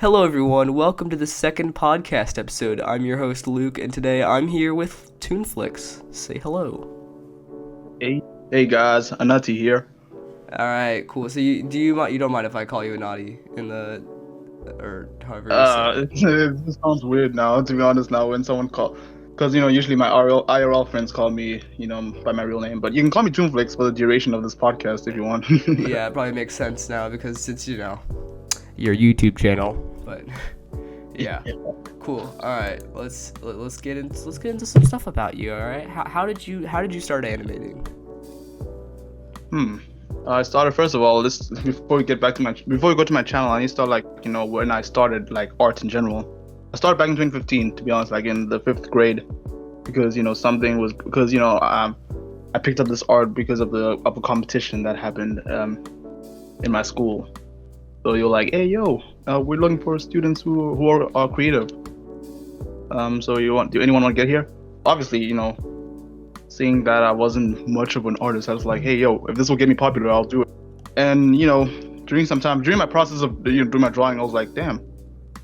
Hello everyone, welcome to the second podcast episode. I'm your host Luke, and today I'm here with ToonFlicks. Say hello. Hey guys, Anati here. Alright, cool. So you don't mind if I call you Anati in the, or however you say it? It sounds weird now, to be honest, now when someone because usually my IRL friends call me, by my real name, but you can call me ToonFlicks for the duration of this podcast if you want. Yeah, it probably makes sense now because it's, your YouTube channel, but yeah. Cool. All right, let's get into some stuff about you. All right, how did you start animating? I started, first of all, before we go to my channel, I need to start when I started art in general. I started back in 2015, to be honest, in the 5th grade, because I picked up this art because of a competition that happened in my school. So you're like, hey yo, we're looking for students who are creative. So do anyone want to get here? Obviously, seeing that I wasn't much of an artist, I was like, hey yo, if this will get me popular, I'll do it. And during my process of doing my drawing, I was like, damn,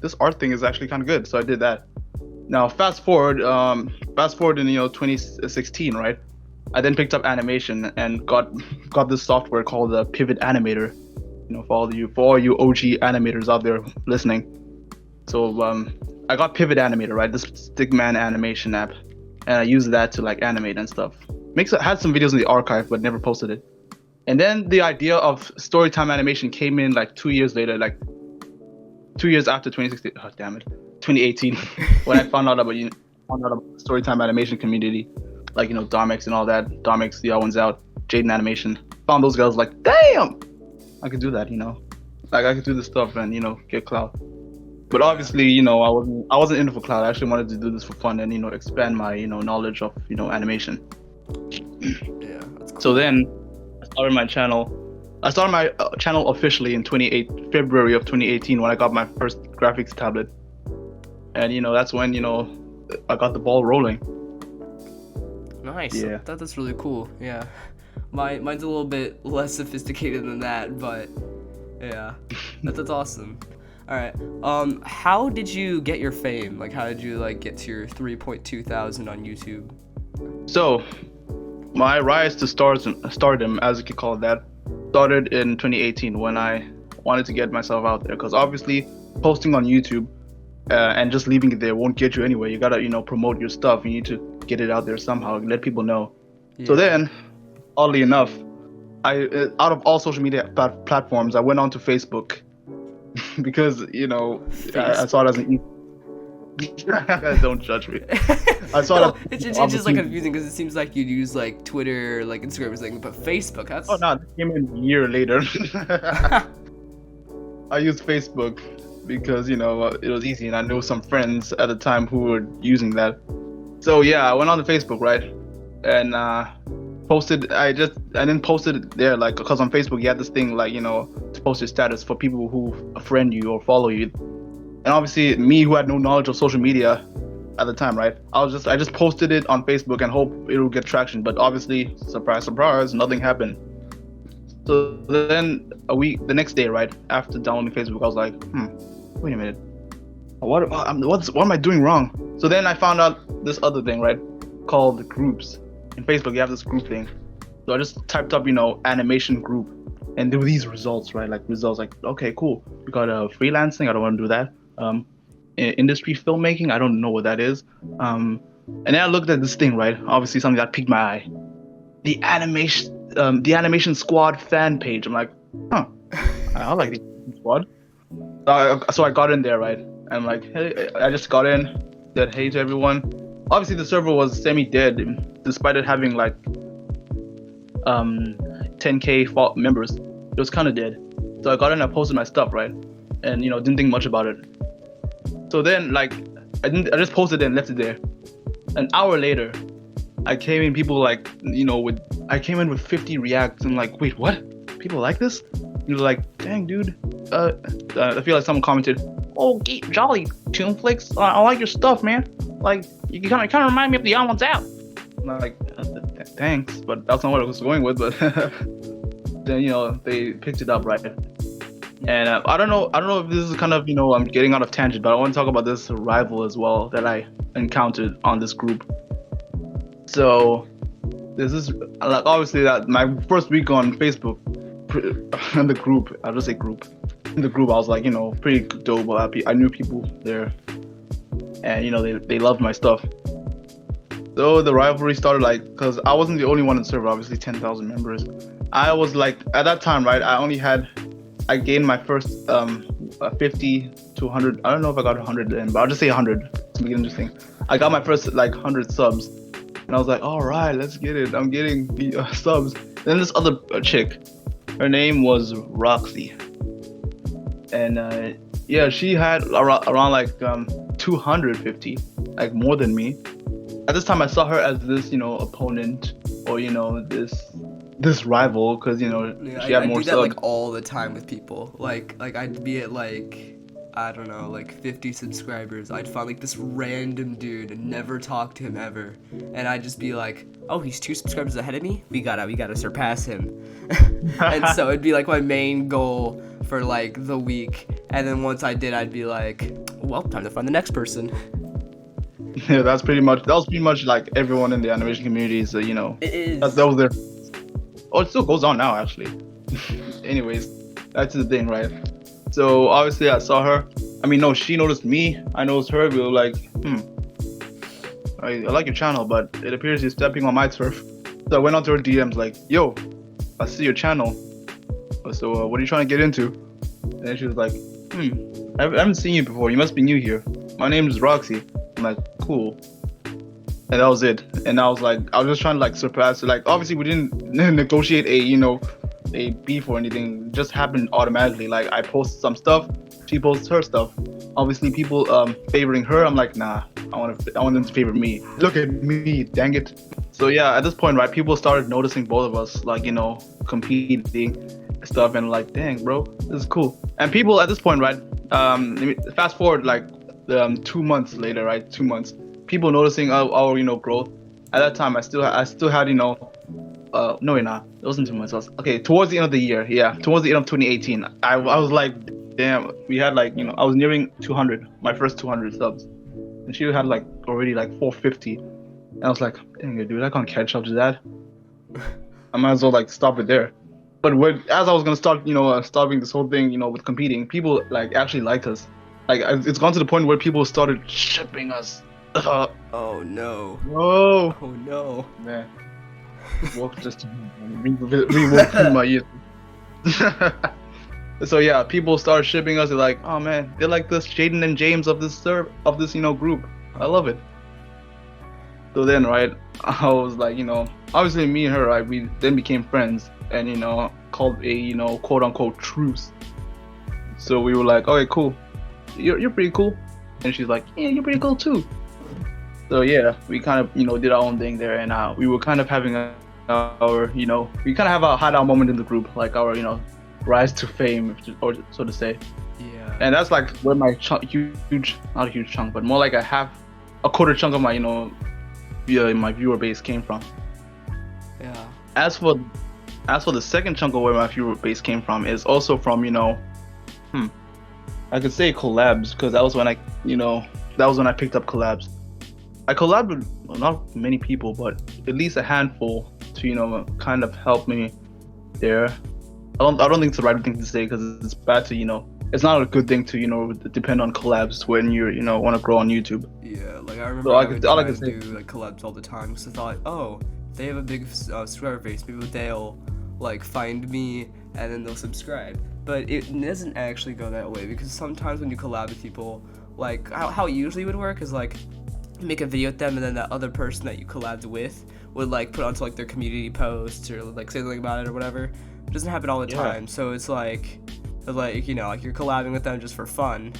this art thing is actually kind of good. So I did that. Now fast forward in 2016, right? I then picked up animation and got this software called the Pivot Animator. For all you OG animators out there listening. So I got Pivot Animator, right? This Stickman animation app, and I used that to animate and stuff. Had some videos in the archive, but never posted it. And then the idea of storytime animation came in 2 years later, 2 years after 2016. Oh damn it, 2018, when I found out about the storytime animation community, Domix and all that. Domix, the one's out. Jaden Animation. Found those guys, damn, I could do that, I could do this stuff and get clout. But obviously, I wasn't in it for clout. I actually wanted to do this for fun and expand my knowledge of animation. Yeah, that's cool. So then I started my channel. I started my channel officially in February of 2018 when I got my first graphics tablet, and that's when I got the ball rolling. Nice. Yeah. That's really cool. Yeah. Mine's a little bit less sophisticated than that, but yeah, that's awesome. All right. How did you get your fame? How did you get to your 3.2 thousand on YouTube? So, my rise to stardom, as you could call it that, started in 2018 when I wanted to get myself out there. Because obviously, posting on YouTube and just leaving it there won't get you anywhere. You gotta promote your stuff. You need to get it out there somehow, let people know. Yeah. So then, oddly enough, out of all social media platforms, I went on to Facebook because I saw it as an don't judge me. I saw it's just confusing because it seems like you'd use Twitter, Instagram or something, but Facebook. That's it came in a year later. I used Facebook because it was easy and I knew some friends at the time who were using that. So yeah, I went on to Facebook, right, and posted. I didn't post it there because on Facebook you had this thing to post your status for people who friend you or follow you. And obviously me, who had no knowledge of social media at the time, right, I just posted it on Facebook and hope it will get traction. But obviously, surprise surprise, nothing happened. So then the next day, right after downloading Facebook, I was like, wait a minute, what am I doing wrong? So then I found out this other thing, right, called groups. In Facebook, you have this group thing. So I just typed up, animation group, and there were these results, right? Okay, cool. We got freelancing. I don't want to do that. Industry filmmaking. I don't know what that is. And then I looked at this thing, right? Obviously, something that piqued my eye. The animation squad fan page. I'm like, I like the animation squad. So I got in there, right? And hey, I just got in, said hey to everyone. Obviously, the server was semi-dead, despite it having 10k members. It was kind of dead. So I got in and I posted my stuff, right, and didn't think much about it. So then I just posted it and left it there. An hour later, I came in, people I came in with 50 reacts. I'm like, wait, what? People like this? He was like, dang, dude. I feel like someone commented, oh, jolly, ToonFlicks. I like your stuff, man. You kind of remind me of the One's Out. I'm like, thanks, but that's not what I was going with. But then they picked it up, right? And I don't know if this is kind of, I'm getting out of tangent, but I want to talk about this rival as well that I encountered on this group. So this is like obviously that my first week on Facebook, in the group, I'll just say group. In the group, I was like, pretty dope. I knew people there, and they loved my stuff. So the rivalry started like, because I wasn't the only one in the server. Obviously, 10,000 members. I was like, at that time, right? I gained my first 50 to 100. I don't know if I got 100 then, but I'll just say 100 to make it interesting. I got my first like 100 subs, and I was like, all right, let's get it. I'm getting the subs. Then this other chick, her name was Roxy, and yeah, she had around like 250, like more than me. At this time, I saw her as this, opponent, or this rival, because she had more I do that subs. like all the time with people. Like I'd be at like, I don't know, like 50 subscribers. I'd find like this random dude and never talk to him ever, and I'd just be like, oh, he's 2 subscribers ahead of me. We gotta surpass him. And so it'd be like my main goal for like the week. And then once I did, I'd be like, well, time to find the next person. Yeah, that was pretty much like everyone in the animation community. So It is. that was their. Oh, it still goes on now, actually. Anyways, that's the thing, right? So obviously, I saw her. I mean, no, she noticed me. I noticed her. We were like, I like your channel, but it appears you're stepping on my turf. So I went onto her DMs like, yo, I see your channel. So what are you trying to get into? And then she was like, I haven't seen you before. You must be new here. My name is Roxy. I'm like, cool. And that was it. And I was just trying to like surpass it. Like, obviously we didn't negotiate a beef or anything. It just happened automatically. Like, I posted some stuff, she posted her stuff. Obviously people favoring her. I'm like, nah, I want them to favor me. Look at me, dang it. So yeah, at this point, right, people started noticing both of us, like, competing stuff, and like, dang, bro, this is cool. And people at this point, right, fast forward like 2 months later, right, 2 months, people noticing our growth. At that time, I still had no, wait, nah, it wasn't 2 months. Okay, towards the end of the year, yeah, towards the end of 2018, I was like, damn, we had like, I was nearing 200, my first 200 subs, and she had like already like 450, and I was like, dang it, dude, I can't catch up to that. I might as well like stop it there. But as I was gonna start, stopping this whole thing, with competing, people like actually liked us. Like, it's gone to the point where people started shipping us. Oh no. Whoa. Oh no. Man. Woke just rewoke through my ears. So yeah, people started shipping us. They're like, oh man, they're like this Jaden and James of this group. I love it. So then, right, I was like, obviously me and her, right, we then became friends, and called a quote unquote truce. So we were like, okay, cool, you're pretty cool, and she's like, yeah, you're pretty cool too. So yeah, we kind of did our own thing there, and we were kind of having we kind of had our moment in the group, like our rise to fame, or so to say. Yeah. And that's like where my huge, not a huge chunk, but more like a quarter chunk of my my viewer base came from. Yeah. As for the second chunk of where my viewer base came from is also from I could say collabs, because that was when I picked up collabs. I collabed with not many people, but at least a handful to kind of help me there. I don't think it's the right thing to say, because it's bad to it's not a good thing to depend on collabs when you want to grow on YouTube. Yeah, like I remember I would try to do like collabs all the time, because I thought, oh, they have a big subscriber base, maybe they'll like find me and then they'll subscribe. But it doesn't actually go that way, because sometimes when you collab with people, like how it usually would work is like you make a video with them, and then that other person that you collabed with would like put onto like their community posts or like say something about it or whatever. It doesn't happen all the time, so it's like like you're collabing with them just for fun.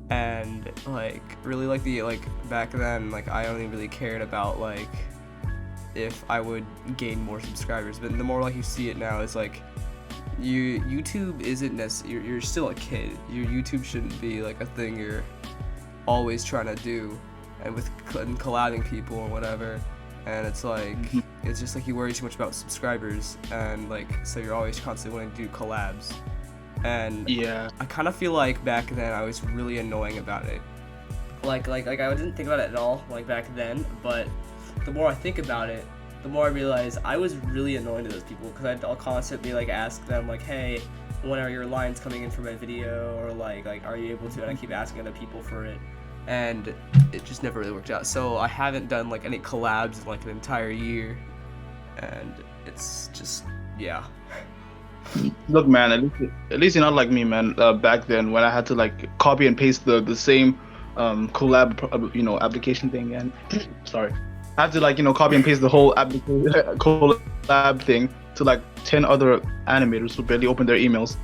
And like really like back then, like I only really cared about like if I would gain more subscribers. But the more like you see it now, it's like YouTube isn't necessarily, you're still a kid. Your YouTube shouldn't be like a thing you're always trying to do, and with collabing people or whatever. And it's like it's just like you worry too much about subscribers, and like so you're always constantly wanting to do collabs. and Yeah. I kind of feel like back then I was really annoying about it. Like I didn't think about it at all like back then, but the more I think about it, the more I realize I was really annoying to those people because I'll constantly like ask them like, hey, when are your lines coming in for my video, or like are you able to? And I keep asking other people for it, and it just never really worked out. So I haven't done like any collabs in like an entire year, and it's just yeah. Look, man, at least you're not like me, man. Back then, when I had to like copy and paste the same collab, application thing, and sorry, I had to like copy and paste the whole application collab thing to like 10 other animators who barely opened their emails.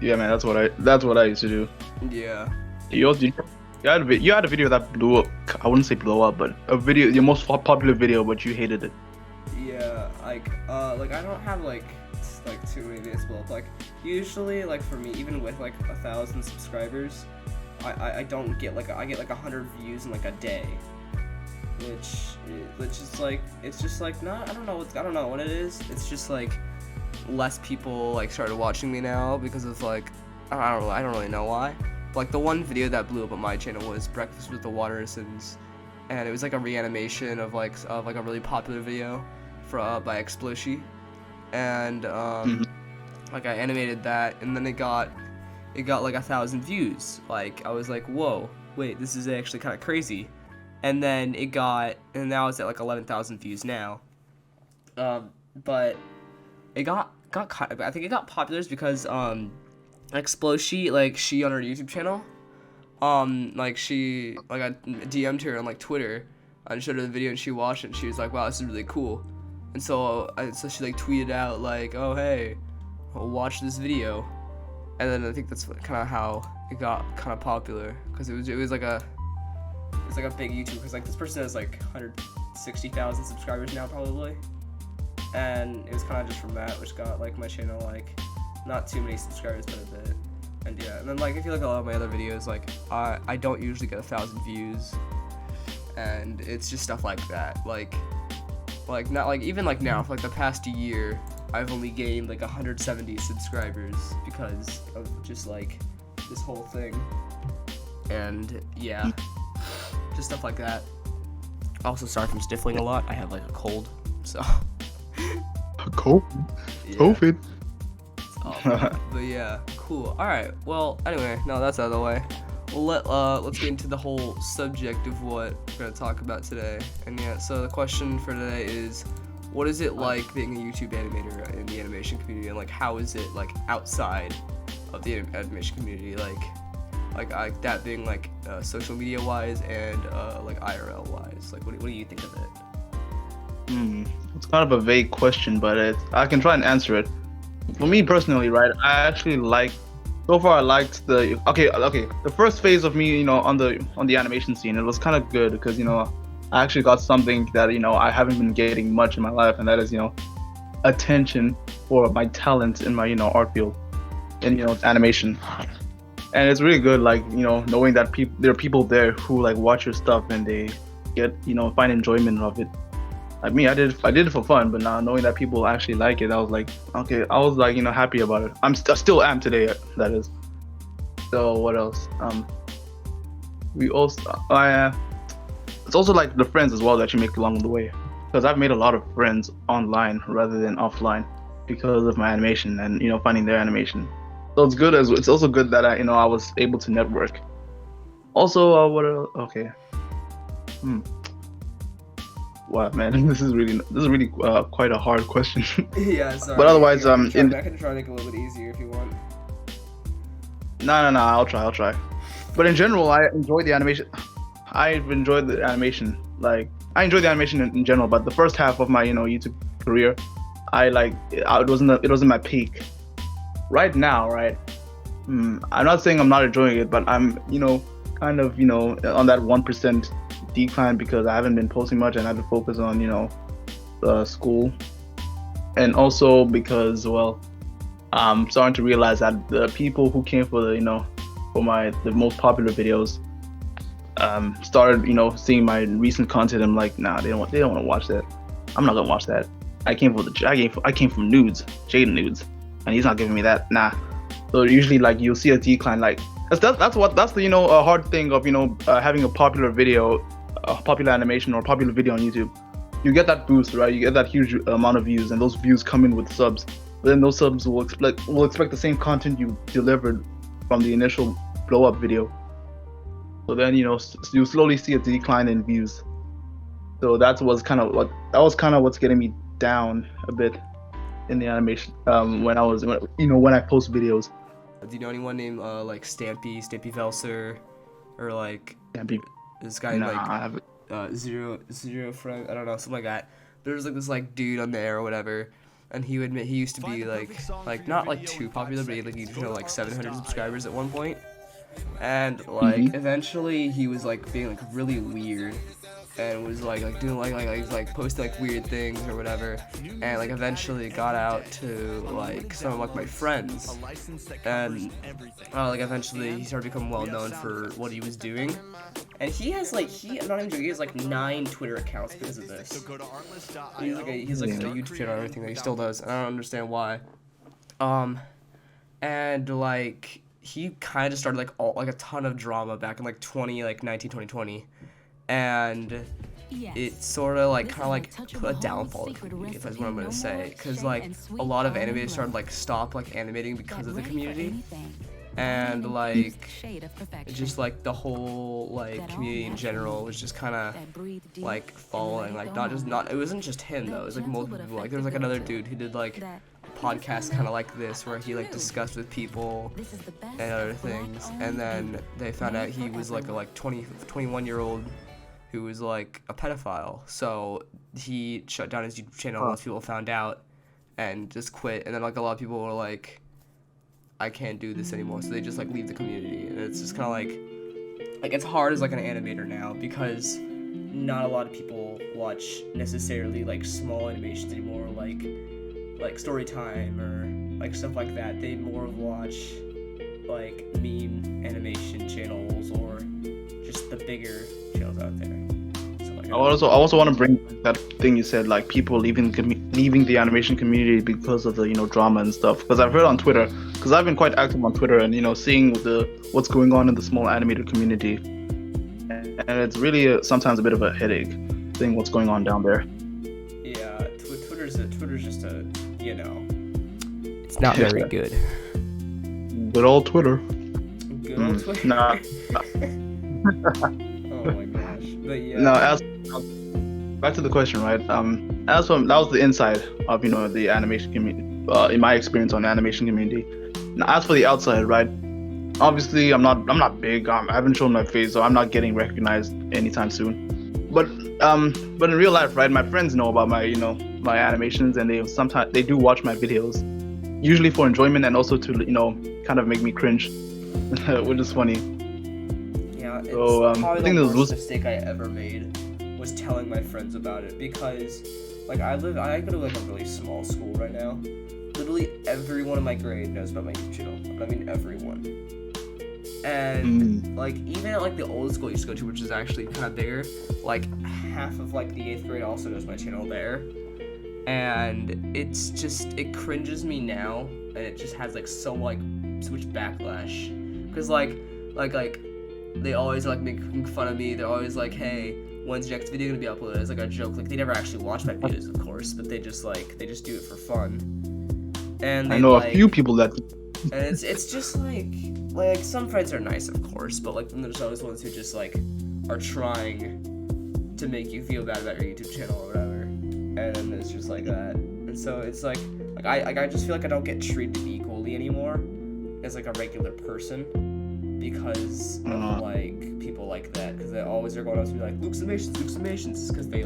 Yeah, man, that's what I used to do. Yeah. You had a video that blew up. I wouldn't say blow up, but a video, your most popular video, but you hated it. Yeah, like I don't have like too many videos blow up. Like usually, like for me, even with like 1,000 subscribers, I don't get I get like 100 views in like a day, which is like it's just like not I don't know what it is. It's just like less people like started watching me now because of like I don't really know why. But, like the one video that blew up on my channel was Breakfast with the Watersons, and it was like a reanimation of like a really popular video by Exploshi, and like I animated that, and then it got like 1,000 views. Like I was like, whoa, wait, this is actually kind of crazy. And then and now it's at like 11,000 views now. But it got kind of, I think it got popular because Exploshi, like she on her YouTube channel, like I DM'd her on like Twitter and showed her the video, and she watched it and she was like, wow, this is really cool. And so she like tweeted out like, oh hey, I'll watch this video. And then I think that's kind of how it got kind of popular, because it was like a big YouTube, because like this person has like 160,000 subscribers now probably, and it was kind of just from that which got like my channel like not too many subscribers but a bit. And yeah, and then like if you look at a lot of my other videos, like I don't usually get 1,000 views, and it's just stuff like that, like not like even like now for like the past year I've only gained like 170 subscribers because of just like this whole thing. And yeah, just stuff like that. Also, sorry if I'm sniffling a lot. I have like a cold, so. A cold? Yeah. COVID. But yeah, cool. All right. Well, anyway, now that's out of the way. Let's get into the whole subject of what we're gonna talk about today. And yeah, so the question for today is, what is it like being a YouTube animator in the animation community, and like how is it like outside of the animation community, like that being like social media wise and like IRL wise? Like what do you think of it? It's kind of a vague question, but I can try and answer it. For me personally, right, I actually liked the first phase of me, on the animation scene. It was kind of good because I actually got something that I haven't been getting much in my life, and that is attention for my talent in my art field and animation. And it's really good, like knowing that there are people there who like watch your stuff and they get find enjoyment of it. Like me, I did it for fun, but now knowing that people actually like it, I was like, okay, I was like happy about it. I still am today, that is. So what else? It's also like the friends as well that you make along the way, because I've made a lot of friends online rather than offline because of my animation and finding their animation. So it's also good that I was able to network. Also, what else? Okay. Wow, man, this is really quite a hard question. Yeah, sorry. But otherwise, I can try to make it a little bit easier if you want. No, I'll try. But in general, I enjoy the animation. I've enjoyed the animation. Like, I enjoy the animation in general, but the first half of my YouTube career, it wasn't my peak. Right now, right? I'm not saying I'm not enjoying it, but I'm kind of on that 1% decline because I haven't been posting much and I had to focus on school, and also because I'm starting to realize that the people who came for the most popular videos started seeing my recent content. I'm like, nah, they don't want to watch that. I'm not gonna watch that. I came from nudes, Jaden nudes, and he's not giving me that. Nah. So usually like you'll see a decline. Like that's the a hard thing of having a popular video, a popular animation or popular video on YouTube. You get that boost, right? You get that huge amount of views, and those views come in with subs. But then those subs will expect the same content you delivered from the initial blow up video. So then you slowly see a decline in views. So that was kind of what's getting me down a bit in the animation when I post videos. Do you know anyone named like Stampy Velser, or like Stampy? This guy zero friend, I don't know, something like that. There's like this like dude on there or whatever, and he used to be like not like too popular, but he used to have like 700 subscribers at one point, and like eventually he was like being like really weird, and was like doing like posting like weird things or whatever, and like eventually got out to like some of like my friends, and like eventually he started becoming well known for what he was doing, and he has like I'm not even joking, he has like 9 Twitter accounts because of this. He's like a YouTube channel and everything that he still does, and I don't understand why. And like he kind of just started like a ton of drama back in like 2020, and it sort of like kind of like put a downfall in the community, if that's what I'm gonna say, because like a lot of animators started like stop like animating because of the community, and like just like the whole like community in general was just kind of like falling, like it wasn't just him though, it was like multiple people. Like there was like another dude who did like podcast kind of like this where he like discussed with people and other things, and then they found out he was like a 21-year-old who was like a pedophile, so he shut down his YouTube channel once people found out and just quit. And then like a lot of people were like, I can't do this anymore, so they just like leave the community. And it's just kind of like it's hard as like an animator now, because not a lot of people watch necessarily like small animations anymore, like story time or like stuff like that. They more watch like meme animation channels or just the bigger channels out there. I also want to bring that thing you said, like people leaving the animation community because of the drama and stuff. Because I've heard on Twitter, because I've been quite active on Twitter, and seeing what's going on in the small animator community, and it's really sometimes a bit of a headache seeing what's going on down there. Yeah, Twitter's just a it's not very good. Good old Twitter. Good old Twitter. Nah. Oh my gosh. But yeah. No, back to the question, right? That was the inside of the animation community. In my experience on the animation community. Now, as for the outside, right? Obviously, I'm not big. I haven't shown my face, so I'm not getting recognized anytime soon. But in real life, right? My friends know about my my animations, and they do watch my videos, usually for enjoyment and also to kind of make me cringe, which is funny. Yeah, it's so, probably I think the the worst mistake I ever made was telling my friends about it, because like I go to like a really small school right now. Literally everyone in my grade knows about my YouTube channel. I mean everyone. And like even at like the old school I used to go to, which is actually kind of bigger, like half of like the 8th grade also knows my channel there. And it cringes me now, and it just has like so much backlash, because like they always like making fun of me. They're always like, hey, when's your next video gonna be uploaded? It's like a joke. Like they never actually watch my videos, of course, but they just do it for fun. And I know a few people that. And it's just like some friends are nice, of course, but like then there's always ones who just like are trying to make you feel bad about your YouTube channel or whatever, and then it's just like that. And so it's like I just feel like I don't get treated equally anymore as like a regular person, because of like people like that, because they always are going up to me like Lukezamations, because they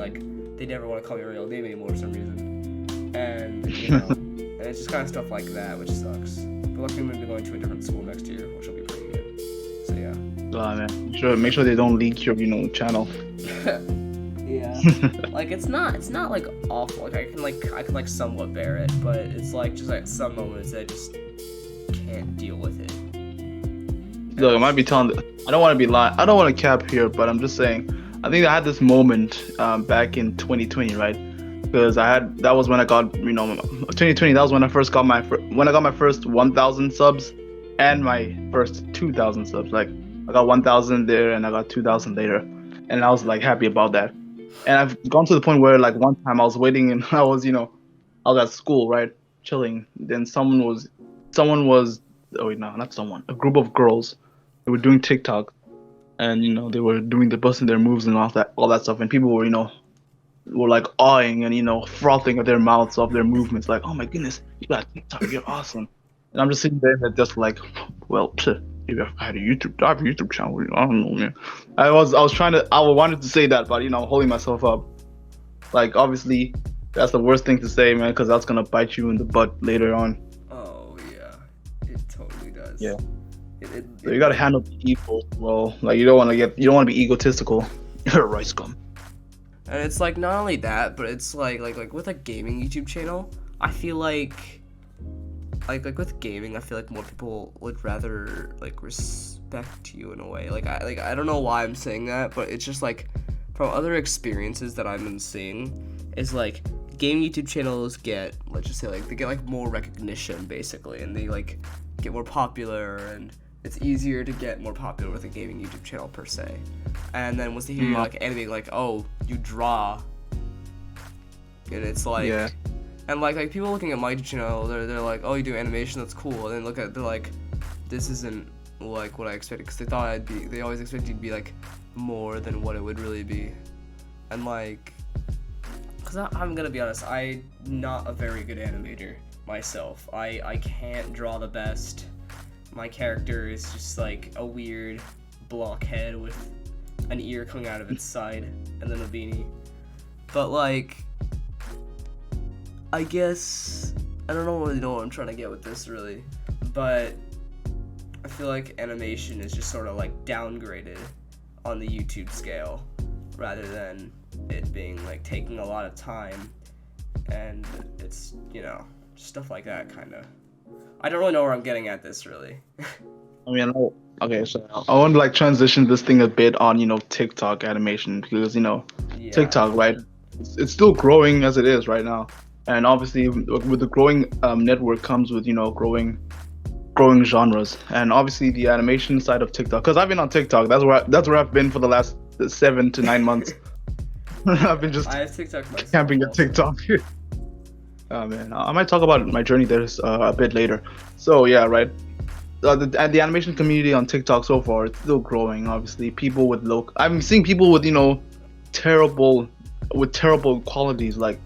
never want to call me a real name anymore for some reason, and and it's just kind of stuff like that, which sucks. But luckily I'm gonna be going to a different school next year, which will be pretty good. So yeah. Man. Make sure they don't leak your channel. Yeah. Like it's not like awful. Like I can somewhat bear it, but it's like just like some moments I just can't deal with it. Look, I might be telling. I don't want to be lying. I don't want to cap here, but I'm just saying. I think I had this moment back in 2020, right? Because that was when I got 2020. That was when I first got my first 1,000 subs and my first 2,000 subs. Like I got 1,000 there, and I got 2,000 later, and I was like happy about that. And I've gone to the point where like one time I was waiting, and I was at school, right, chilling. Then someone was, oh wait, no, not someone, a group of girls. They were doing TikTok, and they were doing the busting their moves and all that stuff, and people were like awing and frothing at their mouths of their movements, like, oh my goodness, you got TikTok, you're awesome. And I'm just sitting there and just like, well, maybe I had I have a YouTube channel. I don't know, man. I wanted to say that, but holding myself up. Like, obviously, that's the worst thing to say, man, because that's gonna bite you in the butt later on. Oh yeah, it totally does. Yeah. So you gotta handle the ego well. Like, you don't want to be egotistical. You're a rice gum. And it's like not only that, but it's like with a gaming YouTube channel, I feel like with gaming, I feel like more people would rather like respect you in a way. I don't know why I'm saying that, but it's just like from other experiences that I've been seeing is like gaming YouTube channels get, let's just say, like they get like more recognition basically, and they like get more popular, and it's easier to get more popular with a gaming YouTube channel per se. And then once they hear you like animating, like, oh, you draw, and it's like, yeah. And like people looking at my YouTube channel, they're like, oh, you do animation, that's cool. And then they're like, this isn't like what I expected, because they always expected to be like more than what it would really be. And like, because I'm gonna be honest, I'm not a very good animator myself. I can't draw the best. My character is just like a weird blockhead with an ear coming out of its side and then a beanie. But like, I guess I don't really know what I'm trying to get with this really, but I feel like animation is just sort of like downgraded on the YouTube scale rather than it being like taking a lot of time, and it's stuff like that kind of. I don't really know where I'm getting at this really. I mean, okay, so I want to like transition this thing a bit on TikTok animation, because TikTok, right? It's still growing as it is right now, and obviously with the growing network comes with growing genres, and obviously the animation side of TikTok. Because I've been on TikTok, that's where I've been for the last 7 to 9 months. I've been just I have TikTok myself camping at TikTok. Oh man, I might talk about my journey there a bit later. So yeah, right. The animation community on TikTok so far, it's still growing. Obviously, people with I'm seeing people with terrible qualities. Like,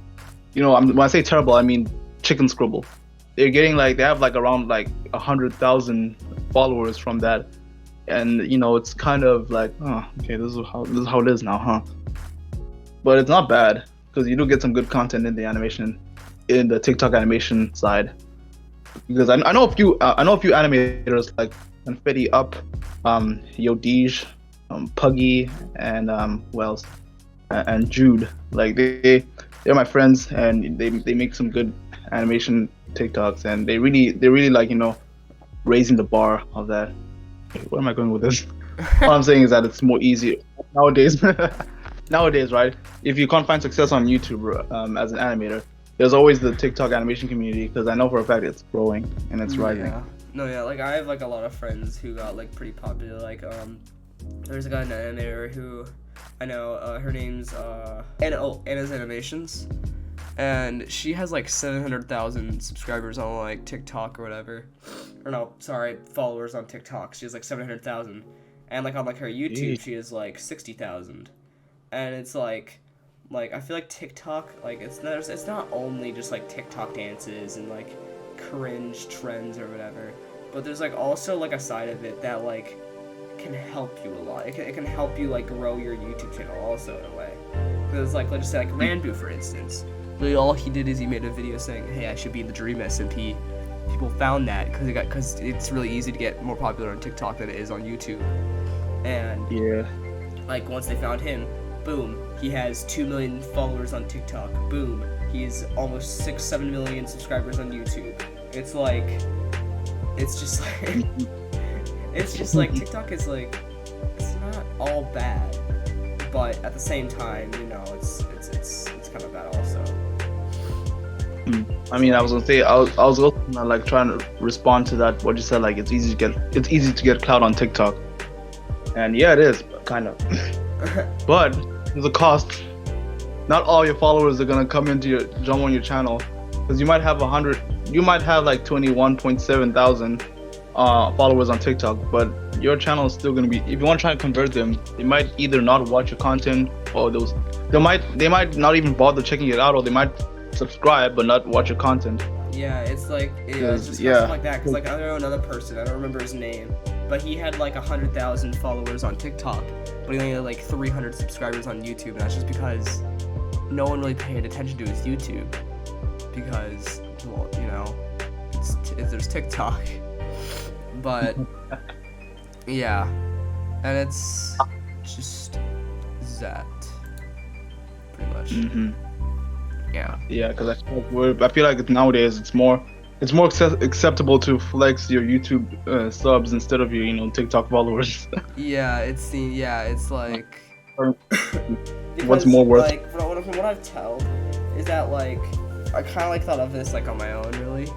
when I say terrible, I mean chicken scribble. They're getting they have around 100,000 followers from that, and it's kind of like, oh, okay, this is how it is now, huh? But it's not bad, because you do get some good content in the TikTok animation side. Because I know a few animators like Confetti Up, Yodij, Puggy, and Wells, and Jude. Like they're my friends, and they make some good animation TikToks, and they really like raising the bar of that. Wait, where am I going with this? All I'm saying is that it's more easy nowadays. Nowadays, right? If you can't find success on YouTube as an animator, there's always the TikTok animation community, because I know for a fact it's growing and it's rising. Yeah. No, yeah, I have a lot of friends who got pretty popular. There's a guy, an animator who I know, her name's Anna's Animations, and she has 700,000 subscribers on TikTok or whatever. Or no, sorry, followers on TikTok. She has 700,000, and on her YouTube she has 60,000, and it's I feel like TikTok, it's not only just TikTok dances and cringe trends or whatever, but there's also a side of it that can help you a lot. It can help you grow your YouTube channel also in a way. Because let's just say Ranbu, for instance. Really, all he did is he made a video saying, "Hey, I should be in the Dream SMP." People found that because it's really easy to get more popular on TikTok than it is on YouTube. And yeah, once they found him, boom, he has 2 million followers on TikTok. Boom, he's almost 6-7 million subscribers on YouTube. It's just TikTok is it's not all bad, but at the same time, it's kind of bad also. I mean, I was gonna say, I was also like trying to respond to that. What you said, like it's easy to get clout on TikTok, and yeah, it is kind of. But there's a cost. Not all your followers are gonna jump on your channel, because you might have like 21.7 thousand followers on TikTok, but your channel is still gonna be. If you want to try and convert them, they might either not watch your content, or they might not even bother checking it out, or they might subscribe but not watch your content. Yeah, it's like it's just yeah. something like that. Cause like I know another person, I don't remember his name, but he had like 100,000 followers on TikTok, but he only had like 300 subscribers on YouTube, and that's just because no one really paid attention to his YouTube, because well, you know, there's TikTok, but yeah, and it's just that pretty much. Yeah. Yeah, because I feel like nowadays it's more acceptable to flex your YouTube subs instead of your TikTok followers. Yeah, it's like What's more worth? Like from what I've told is that like I kind of like thought of this like on my own really,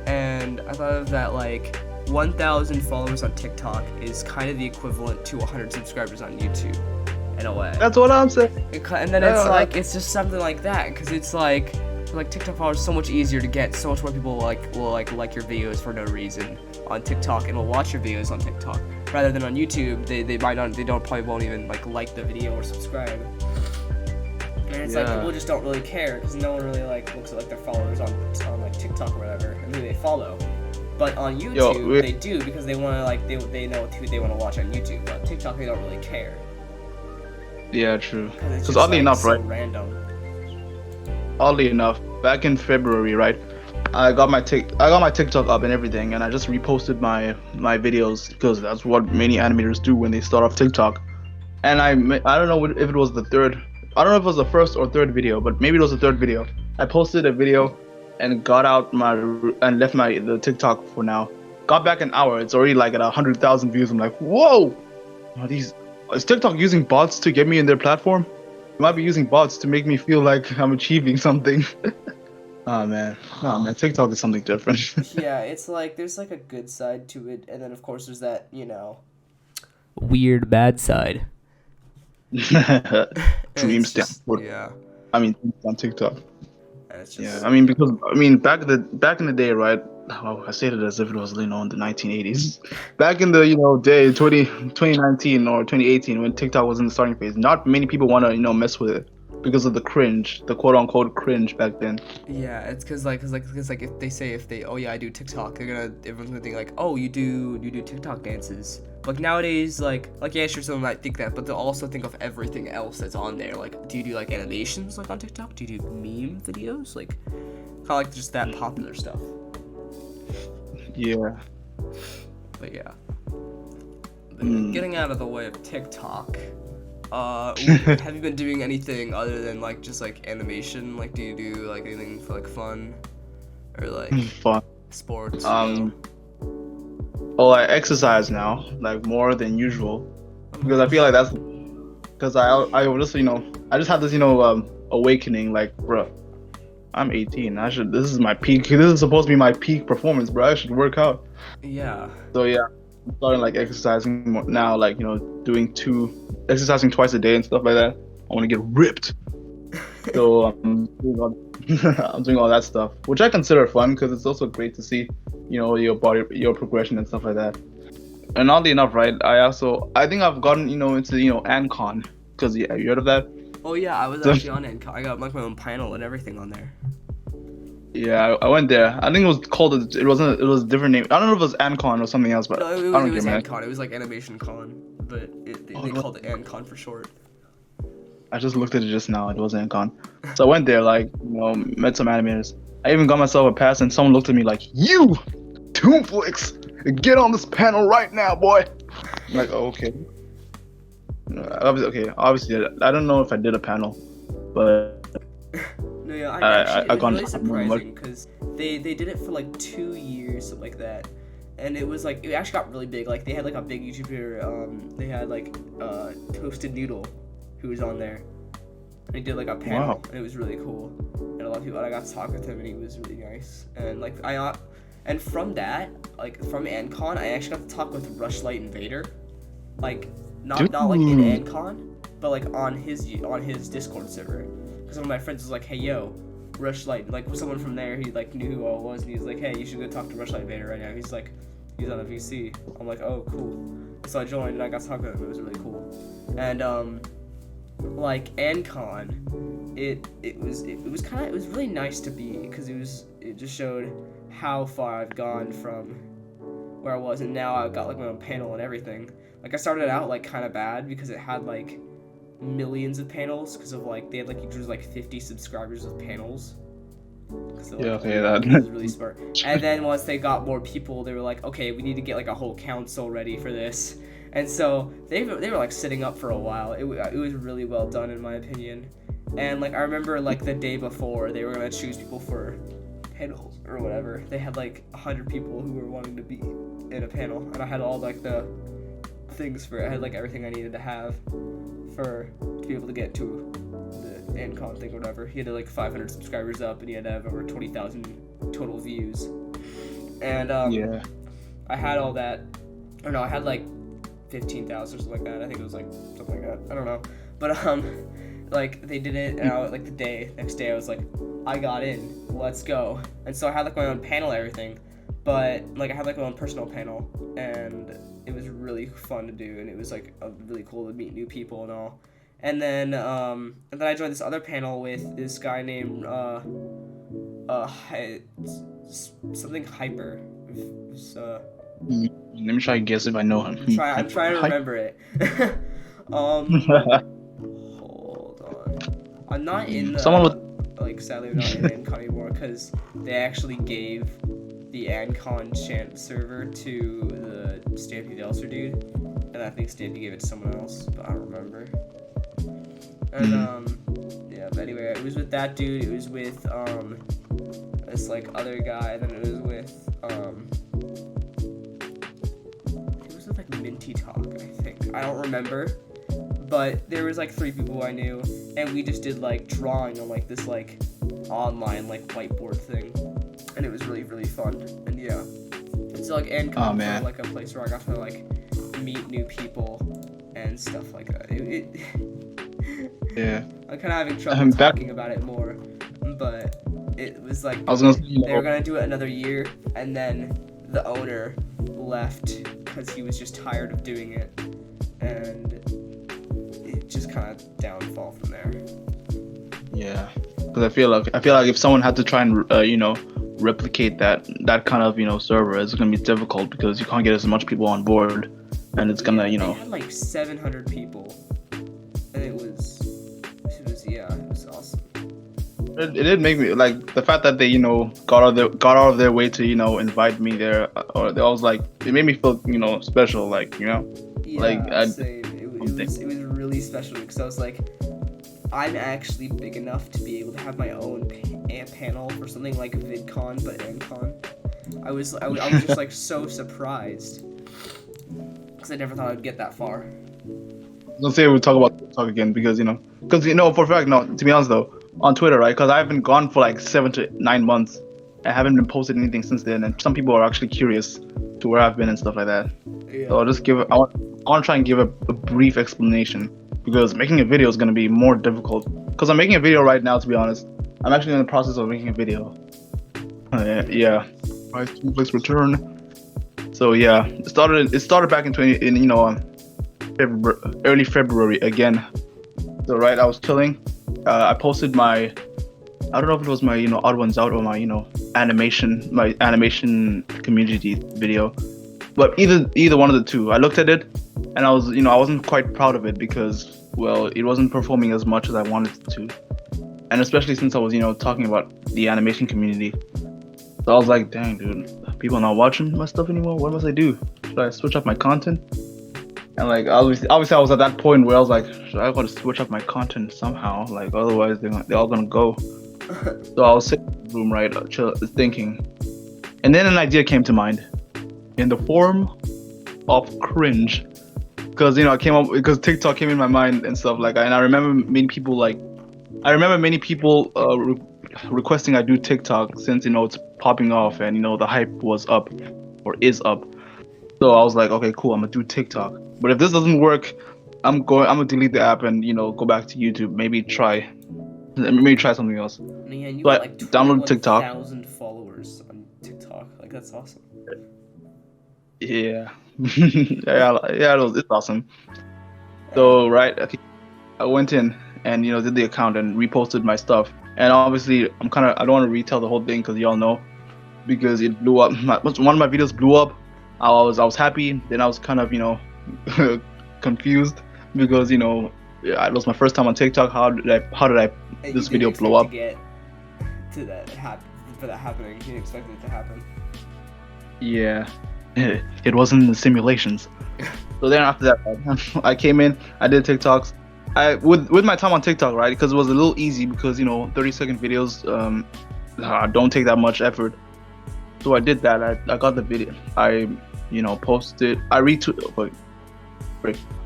and I thought of that like 1,000 followers on TikTok is kind of the equivalent to 100 subscribers on YouTube. In a way. That's what I'm saying. And then it's like it's just something like that, because it's like TikTok followers so much easier to get. So much more people will like your videos for no reason on TikTok and will watch your videos on TikTok rather than on YouTube. They probably won't even like the video or subscribe. And it's like people just don't really care, because no one really looks at their followers on like TikTok or whatever and who they follow. But on YouTube they do, because they want to they know who they want to watch on YouTube. But TikTok they don't really care. Yeah, true. Because oddly enough, right? Random. Oddly enough, back in February, right? I got my TikTok up and everything, and I just reposted my videos, because that's what many animators do when they start off TikTok. And I don't know if it was the third. I don't know if it was the first or third video, but maybe it was the third video. I posted a video and got out left the TikTok for now. Got back an hour. It's already like at 100,000 views. I'm like, whoa! Is TikTok using bots to get me in their platform? They might be using bots to make me feel like I'm achieving something. Oh man, TikTok is something different. Yeah, it's like there's like a good side to it, and then of course there's that weird bad side. Dream stamp. Yeah. I mean, on TikTok. Just, yeah, back in the day, right? Oh, I said it as if it was in the 1980s. Back in the day 2019 or 2018, when TikTok was in the starting phase, not many people want to mess with it because of the cringe, the quote unquote cringe back then. Yeah, it's because if they oh yeah, I do TikTok, everyone's gonna think like, oh, you do TikTok dances. Like nowadays, like yeah, sure, someone might think that, but they'll also think of everything else that's on there. Like, do you do like animations on TikTok? Do you do meme videos? Like, kind of just that popular stuff. Yeah. But yeah. Getting out of the way of TikTok. Have you been doing anything other than just animation? Like, do you do anything for fun or fun sports? Oh, I exercise now, more than usual, because I feel like that's because I just had this awakening, bro, I'm 18. This is my peak. This is supposed to be my peak performance, bro. I should work out. Yeah. So yeah, I'm starting exercising more now, exercising twice a day and stuff like that. I want to get ripped. So I'm doing all that stuff, which I consider fun, because it's also great to see, your body, your progression and stuff like that. And oddly enough, right, I think I've gotten, into, Ancon, because you heard of that? Oh yeah, I was actually on Ancon. I got my own panel and everything on there. Yeah, I went there. I think it was called. It was a different name. I don't know if it was Ancon or something else, but no, it was Ancon. It was Animation Con, but they called it Ancon for short. I just looked at it just now. It was Ancon. So I went there, met some animators. I even got myself a pass, and someone looked at me like, "You, ToonFlicks, get on this panel right now, boy." I'm like, oh, okay. Obviously, I don't know if I did a panel, but no, yeah, I got really surprising, because they did it for 2 years, something like that, and it was it actually got really big. They had a big YouTuber. They had Toasted Noodle, who was on there, And he did like a panel, Wow. and it was really cool. And a lot of people, and I got to talk with him, and he was really nice. And like and from that, like from ANCON, I actually got to talk with Rushlight Invader, like not like in Dude. ANCON, but like on his Discord server. Because one of my friends was like, hey yo, Rushlight, like someone from there, he like knew who I was, and he was like, hey, you should go talk to Rushlight Invader right now. He's on a VC. I'm like, oh cool. So I joined and I got to talk with him. It was really cool. And like ANCON, it was really nice to be, because it just showed how far I've gone from where I was, and now I've got like my own panel and everything. Like I started out like kind of bad because it had like millions of panels, because of like they had like each was like 50 subscribers with panels. So, Yeah, like, okay, it was that. really smart. And then once they got more people, they were like, okay, we need to get like a whole council ready for this. And so they were like sitting up for a while. It was really well done in my opinion. And like I remember like the day before they were gonna choose people for panels or whatever. They had like 100 people who were wanting to be in a panel, and I had all like the things for it. I had like everything I needed to have to be able to get to the ANCON thing or whatever. He had like 500 subscribers up, and he had to have over 20,000 total views. And Yeah. I had all that. Or no, I had like 15,000 or something like that. I think it was like something like that. I don't know. But like they did it, and like the next day I was like, I got in. Let's go. And so I had like my own panel and everything. But like I had like my own personal panel, and it was really fun to do, and it was like really cool to meet new people and all. And then I joined this other panel with this guy named something Hyper. It was, Let me try to guess if I know him. I'm trying to remember it. Hold on. I'm not in the Someone with like sadly I'm not in ANCON anymore, because they actually gave the ANCON chant server to the Stampy Delser dude, and I think Stampy gave it to someone else, but I don't remember. And yeah, but anyway, it was with that dude, it was with this like other guy, and then it was with like Minty Talk, I think. I don't remember. But there was like 3 people I knew, and we just did like drawing on like this like online like whiteboard thing, and it was really really fun. And yeah, it's like ANCON was like a place where I got to like meet new people and stuff like that. Yeah. I'm kind of having trouble talking about it more, but it was like I was gonna say, they were gonna do it another year, and then the owner left because he was just tired of doing it, and it just kind of downfall from there. Yeah, because I feel like if someone had to try and replicate that kind of server, it's gonna be difficult because you can't get as much people on board, and it's gonna They had like 700 people, and it was awesome. It did make me like the fact that they got out of their way to invite me there, or I was like, it made me feel special, like Yeah, like same. It was really special, because I was like, I'm actually big enough to be able to have my own panel for something like VidCon, but ANCON. I was just like so surprised, because I never thought I'd get that far. Let's say we talk about talk again, because for a fact, no, to be honest though, on Twitter, right? Because I haven't gone for like 7 to 9 months. I haven't been posted anything since then, and some people are actually curious to where I've been and stuff like that. Yeah. So I'll just I want to try and give a brief explanation, because making a video is going to be more difficult. Because I'm making a video right now, to be honest. I'm actually in the process of making a video. Yeah. My ToonFlicks return. So yeah, it started back in early February again. So right, I was chilling. I posted I don't know if it was my odd ones out or my animation community video, but either one of the two. I looked at it, and I was I wasn't quite proud of it, because it wasn't performing as much as I wanted it to, and especially since I was talking about the animation community. So I was like, dang dude, people are not watching my stuff anymore. What must I do? Should I switch up my content? And like obviously I was at that point where I was like, should I gotta switch up my content somehow? Like otherwise they're all gonna go. So I was sitting in the room, right, thinking, and then an idea came to mind, in the form of cringe, because I came up because TikTok came in my mind and stuff like, and I remember meeting people like I remember many people requesting I do TikTok since it's popping off and the hype was up or is up. So I was like, okay, cool, I'm gonna do TikTok. But if this doesn't work, I'm gonna delete the app and go back to YouTube. Maybe try something else. Man, you So got I like downloaded TikTok. 21,000 followers on TikTok. Like that's awesome. Yeah, yeah, it's awesome. So right, okay, I went in and did the account and reposted my stuff. And obviously, I don't want to retell the whole thing because y'all know, because it blew up. One of my videos blew up. I was happy. Then I was kind of confused because yeah, it was my first time on TikTok. How did this video blow up? To get to that for that happening, you didn't expect it to happen. Yeah, it wasn't in the simulations. So then after that, I came in. I did TikToks. With my time on TikTok, right? Because it was a little easy because 30-second videos don't take that much effort. So I did that. I got the video. I posted. I retweeted.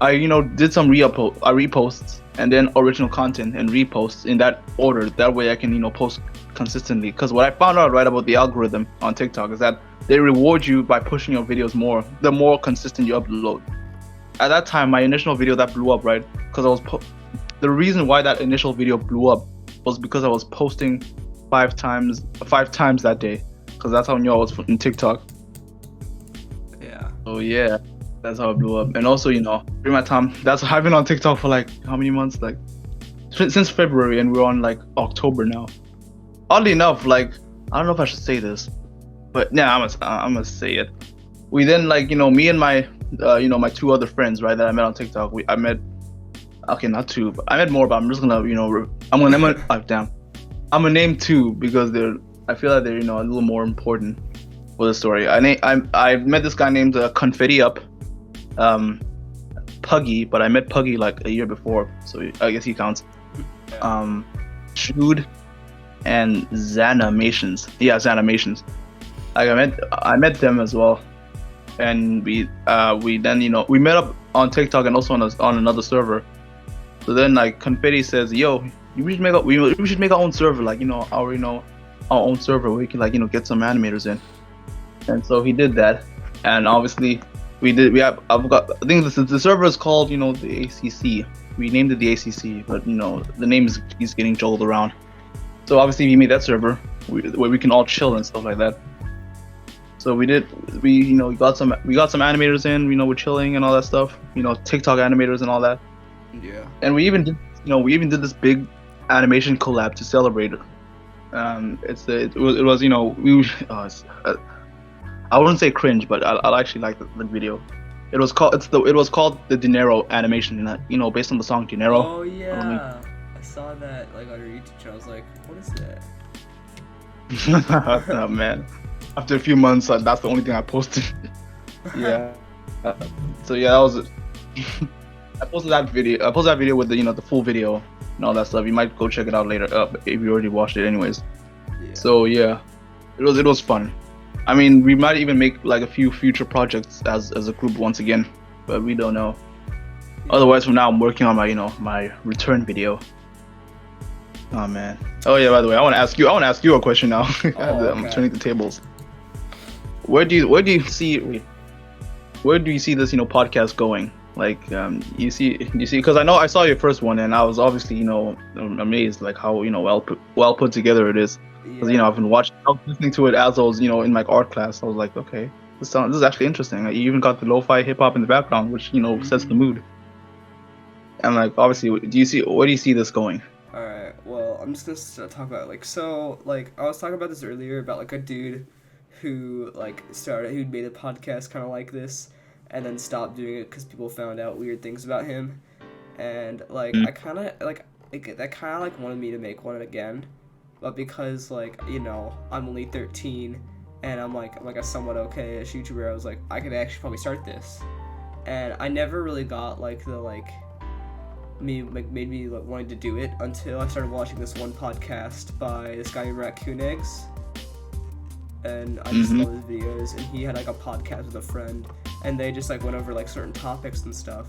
I did some reposts and then original content and reposts in that order. That way I can post consistently. Because what I found out right about the algorithm on TikTok is that they reward you by pushing your videos more the more consistent you upload. At that time, my initial video that blew up, right? Because the reason why that initial video blew up was because I was posting five times that day. Because that's how I knew I was in TikTok. Yeah. So yeah, that's how it blew up. And also, during my time, I've been on TikTok for like how many months? Like since February, and we're on like October now. Oddly enough, like I don't know if I should say this, but yeah, I'm gonna say it. We then me and my my two other friends, right, that I met on TikTok. Not two, but I met more, but I'm just gonna I'm gonna name two because I feel like they're a little more important for the story. I met this guy named Confetti Up, Puggy, but I met Puggy like a year before, so I guess he counts. Shude and Xanimations. Yeah, Xanimations. I met them as well, and we then we met up on TikTok and also on another server. So then Confetti says, "Yo, we should make our own server, our own server where we can get some animators in." And so he did that, and obviously I think the server is called the ACC. We named it the ACC, but the name is getting juggled around. So obviously we made that server where we can all chill and stuff like that. So we got some animators in, we're chilling and all that stuff, TikTok animators and all that. Yeah. And we even did this big animation collab to celebrate it. I wouldn't say cringe, but I actually like the video. It was called the Dinero animation, based on the song Dinero. Oh yeah, I saw that on your YouTube channel. I was like, what is that? Oh man, after a few months, that's the only thing I posted. Yeah. So yeah, that was it. I posted that video with the full video and all that stuff. You might go check it out later if you already watched it anyways. Yeah. So yeah, it was fun. I mean, we might even make a few future projects as a group once again, but we don't know. Yeah. Otherwise, from now I'm working on my return video. Oh man. Oh yeah. By the way, I want to ask you a question now. I'm turning the tables. Where do you see this podcast going? You see, because I saw your first one and I was obviously amazed how well put together it is. Because I've been listening to it as I was in my art class. I was like, okay, this is actually interesting. You even got the lo-fi hip hop in the background, which sets the mood. And obviously, where do you see this going? All right. Well, I'm just gonna talk about I was talking about this earlier about a dude who who made a podcast kind of like this, and then stopped doing it because people found out weird things about him, and I kind of that kind of wanted me to make one again. But because I'm only 13 and I'm a somewhat okay-ish YouTuber, I was like, I could actually probably start this. And I never really got made me wanting to do it until I started watching this one podcast by this guy named Raccoon Eggs. And I just love his videos, and he had a podcast with a friend, and they just went over certain topics and stuff.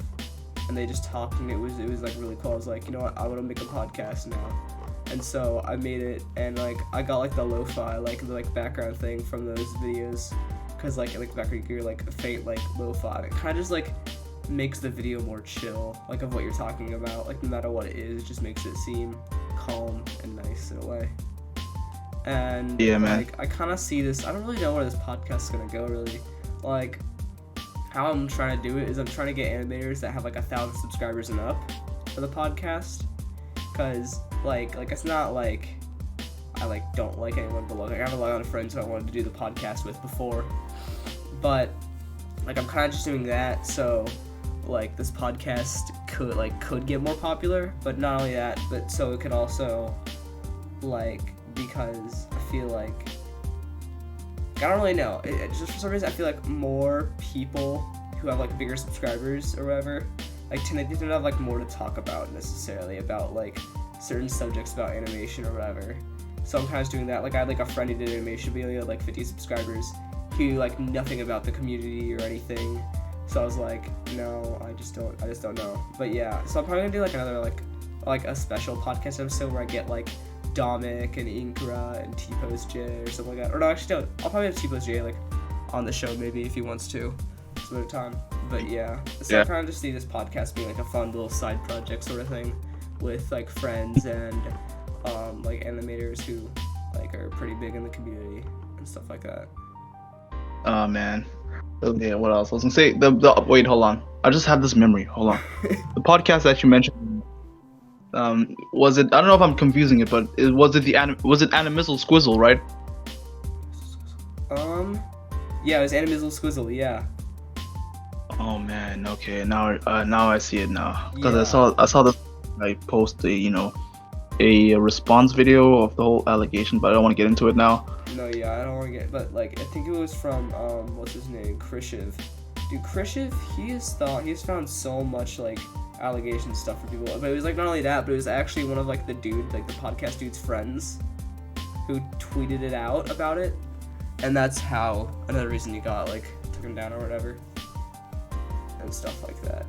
and they just talked, and it was like really cool. I was like, you know what, I want to make a podcast now. And so I made it, and like I got like the lo-fi, like the like background thing from those videos, cause like the background you hear like a faint like lo-fi. It kind of just like makes the video more chill, like of what you're talking about. Like no matter what it is, it just makes it seem calm and nice in a way. And yeah, man. like I kind of see this. I don't really know where this podcast is gonna go really. Like how I'm trying to do it is I'm trying to get animators that have like 1,000 subscribers and up for the podcast, cause like it's not like I like don't like anyone below. Like, I have a lot of friends who I wanted to do the podcast with before, but like I'm kind of just doing that so like this podcast could get more popular, but not only that, but so it could also like, because I feel like I don't really know. It just for some reason I feel like more people who have like bigger subscribers or whatever like tend to have like more to talk about necessarily about like certain subjects about animation or whatever. So I'm kind of just doing that. Like I had like a friend who did animation, but he only had like 50 subscribers. He knew like nothing about the community or anything. So I was like, no, I just don't know. But yeah, so I'm probably gonna do like another like a special podcast episode where I get like Dominic and Inkra and T-Pose J or something like that. Or no, actually no, I'll probably have T-Pose J like on the show maybe if he wants to some other time. But yeah, so I kind of just see this podcast being like a fun little side project sort of thing with like friends and like animators who like are pretty big in the community and stuff like that. Oh man. Yeah, what else? I was gonna say wait, hold on. I just had this memory. Hold on. The podcast that you mentioned, was it? I don't know if I'm confusing it, but was it Animisl Squizzle, right? Yeah, it was Animisl Squizzle. Yeah. Oh man. Okay. Now I see it now. Because Yeah. I saw this. I post a response video of the whole allegation, but I don't want to get into it now. No, yeah, I don't want to get, but like I think it was from what's his name, Krishiv. Dude, Krishiv, he has found so much like allegation stuff for people, but it was like not only that, but it was actually one of like the podcast dude's friends who tweeted it out about it, and that's how another reason he got like took him down or whatever, and stuff like that.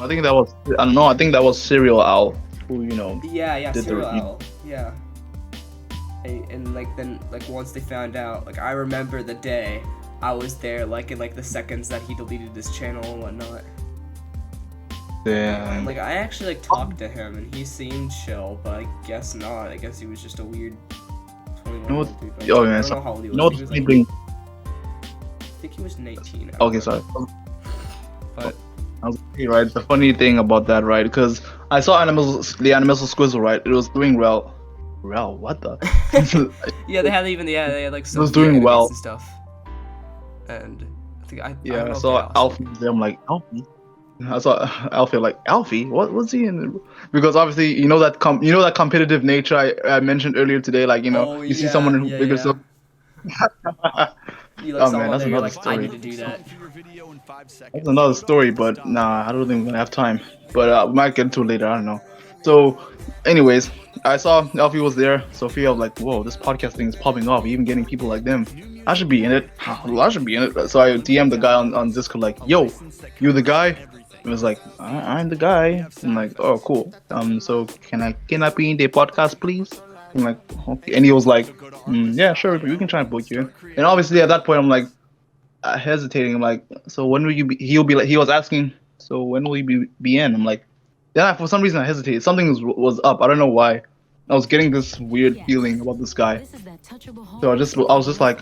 I think that was I think that was Serial Owl who Yeah, did Serial the review. Owl. Yeah. And like then like once they found out, like I remember the day I was there, like in like the seconds that he deleted his channel and whatnot. Yeah. And like I actually like talked to him and he seemed chill, but I guess not. I guess he was just a weird 21-year-old dude. Like, Oh I man, don't know how old he was. no, He was, like, I think he was 19. okay, sorry. But I was right. The funny thing about that, right? Because I saw the Animisl Squizzle, right? It was doing well. What the? yeah, they had like some was doing animates well. and stuff. And I think I Yeah, don't I know saw if Alfie there. I'm like, Alfie? I saw Alfie, like, Alfie? What was he in? Because obviously, that competitive nature I mentioned earlier today. Like, you see someone who bigger. So you like oh saw man, one that's there, you're another like, I story. need to do that. That's another story, but nah, I don't think we're gonna have time. But we might get into it later. I don't know. So, anyways, I saw Alfie was there. Sophia was like, "Whoa, this podcast thing is popping off. Even getting people like them. I should be in it. I should be in it." So I DM'd the guy on Discord like, "Yo, you the guy?" He was like, "I'm the guy." I'm like, "Oh, cool. So can I be in the podcast, please?" I'm like, "Okay." And he was like, "Yeah, sure. We can try and book you." And obviously at that point, I'm like, hesitating. I'm like, "So when will you be?" He was asking, "So when will you be in?" I'm like, then for some reason I hesitated. Something was up. I don't know why. I was getting this weird feeling about this guy. So I was just like,